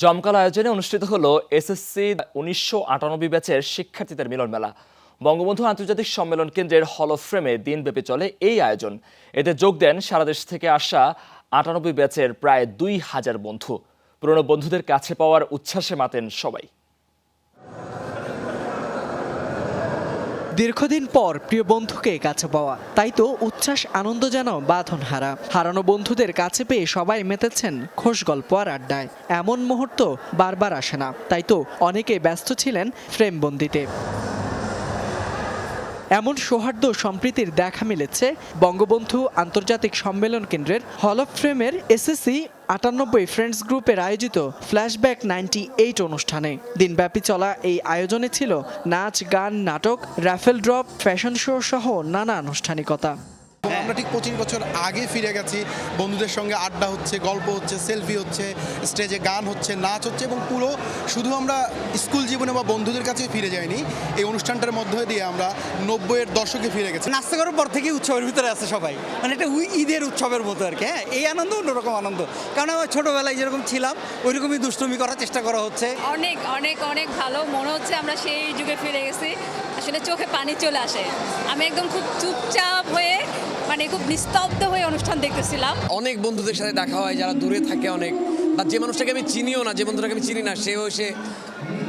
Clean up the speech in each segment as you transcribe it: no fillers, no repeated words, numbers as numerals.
জমকালো আয়োজনে অনুষ্ঠিত হলো এসএসসি 1998 ব্যাচের শিক্ষার্থীদের মিলন মেলা। বঙ্গবন্ধু আন্তর্জাতিক সম্মেলন কেন্দ্রের হল অফ ফ্রেমে দিনব্যাপী চলে এই আয়োজন। এতে যোগ দেন সারা দেশ থেকে আসা 98 ব্যাচের প্রায় 2000 বন্ধু। পুরনো বন্ধুদের কাছে পাওয়ার উচ্ছ্বাসে মাতেন সবাই। দীর্ঘদিন পর প্রিয় বন্ধুকে কাছে পাওয়া, তাই তো উচ্ছ্বাস আনন্দ যেন বাঁধন হারানো বন্ধুদের কাছে পেয়ে সবাই মেতেছেন খোশ গল্প আর আড্ডায়। এমন মুহূর্ত বারবার আসে না, তাই তো অনেকে ব্যস্ত ছিলেন ফ্রেমবন্দিতে। এমন সৌহার্দ্য সম্প্রীতির দেখা মিলেছে বঙ্গবন্ধু আন্তর্জাতিক সম্মেলন কেন্দ্রের হল অফ ফ্রেমের এসএসসি 98 ফ্রেন্ডস গ্রুপের আয়োজিত ফ্ল্যাশব্যাক 98 অনুষ্ঠানে। দিনব্যাপী চলা এই আয়োজনে ছিল নাচ, গান, নাটক, রাফেল ড্রপ, ফ্যাশন শো সহ নানা আনুষ্ঠানিকতা। আমরা ঠিক 25 বছর আগে ফিরে গেছি। বন্ধুদের সঙ্গে আড্ডা হচ্ছে, গল্প হচ্ছে, সেলফি হচ্ছে, স্টেজে গান হচ্ছে, নাচ হচ্ছে এবং পুরো শুধু আমরা স্কুল জীবনে বা বন্ধুদের কাছে ফিরে যাইনি, এই অনুষ্ঠানটার মধ্যে দিয়ে আমরা 90-এর দশকে ফিরে গেছি। নাস্তা করার পর থেকে উৎসবের ভিতরে আছে সবাই, মানে এটা ঈদের উৎসবের মতো আর কি। হ্যাঁ, এই আনন্দ অন্যরকম আনন্দ, কারণ আমার ছোটোবেলায় যেরকম ছিলাম ওইরকমই দুষ্টুমি করার চেষ্টা করা হচ্ছে। অনেক অনেক অনেক ভালো মনে হচ্ছে, আমরা সেই যুগে ফিরে গেছি। আসলে চোখে পানি চলে আসে। আমি একদম খুব চুপচাপ হয়ে, মানে খুব নিস্তব্ধ হয়ে অনুষ্ঠান দেখতেছিলাম। অনেক বন্ধুদের সাথে দেখা হয় যারা দূরে থাকে অনেক, বা যে মানুষটাকে আমি চিনিও না, যে বন্ধুটাকে আমি চিনি না, সেও এসে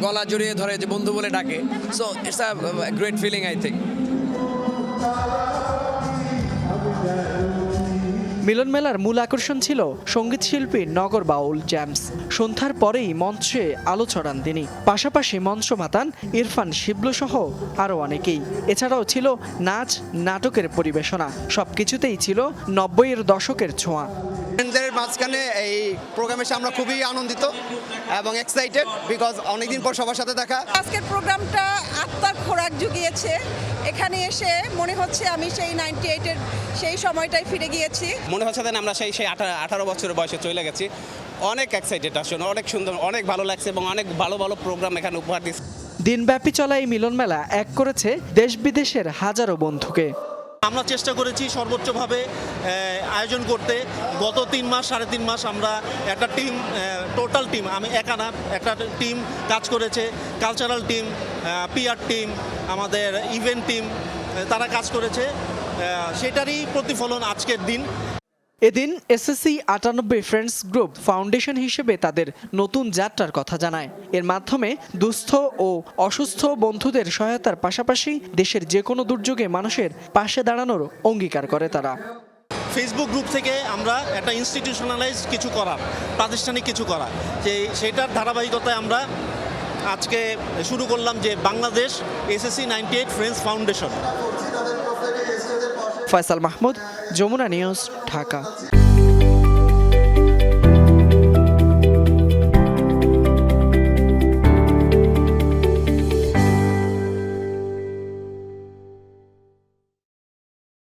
গলা জড়িয়ে ধরে যে বন্ধু বলে ডাকে। So it's a great feeling I think. মিলন মেলার মূল আকর্ষণ ছিল সঙ্গীত শিল্পী নগর বাউল জ্যামস। সন্ধ্যার পরেই মঞ্চে আলো ছড়ান তিনি। পাশাপাশি মঞ্চ মাতান ইরফান, শিবলু সহ আরও অনেকেই। এছাড়াও ছিল নাচ, নাটকের পরিবেশনা। সবকিছুতেই ছিল 90-এর দশকের ছোঁয়া। ফ্রেন্ডদের মাঝখানে এই প্রোগ্রামে এসে আমরা খুবই আনন্দিত এবং এক্সাইটেড, বিকজ অনেকদিন পর সবার সাথে দেখা। আজকের প্রোগ্রামটা আত্মার খোরাক জুগিয়েছে। এখানে এসে মনে হচ্ছে আমি সেই 98-এর সেই সময়টাই ফিরে গিয়েছি। মনে হচ্ছে যেন আমরা সেই 18 বছরের বয়সে চলে গেছি। অনেক এক্সাইটেড, আসলে অনেক সুন্দর, অনেক ভালো লাগছে এবং অনেক ভালো ভালো প্রোগ্রাম এখানে উপহার দিচ্ছে। দিনব্যাপী চলা এই মিলন মেলা এক করেছে দেশ বিদেশের হাজারো বন্ধুকে। আমরা চেষ্টা করেছি সর্বোচ্চভাবে আয়োজন করতে। গত 3 মাস 3.5 মাস আমরা একটা টিম, টোটাল টিম, আমি একা না, একটা টিম কাজ করেছে। কালচারাল টিম, পিআর টিম, আমাদের ইভেন্ট টিম, তারা কাজ করেছে। সেটারই প্রতিফলন আজকের দিন। এদিন এসএসসি 98 ফ্রেন্ডস গ্রুপ ফাউন্ডেশন হিসেবে তাদের নতুন যাত্রার কথা জানায়। এর মাধ্যমে দুস্থ ও অসুস্থ বন্ধুদের সহায়তার পাশাপাশি দেশের যে কোনো দুর্যোগে মানুষের পাশে দাঁড়ানোর অঙ্গীকার করে তারা। ফেসবুক গ্রুপ থেকে আমরা একটা ইনস্টিটিউশনালাইজ কিছু করা, প্রাতিষ্ঠানিক কিছু করা, যে সেটার ধারাবাহিকতায় আমরা আজকে শুরু করলাম যে Bangladesh SSC 98 friends foundation. Faisal Mahmud, Jamuna news, Dhaka.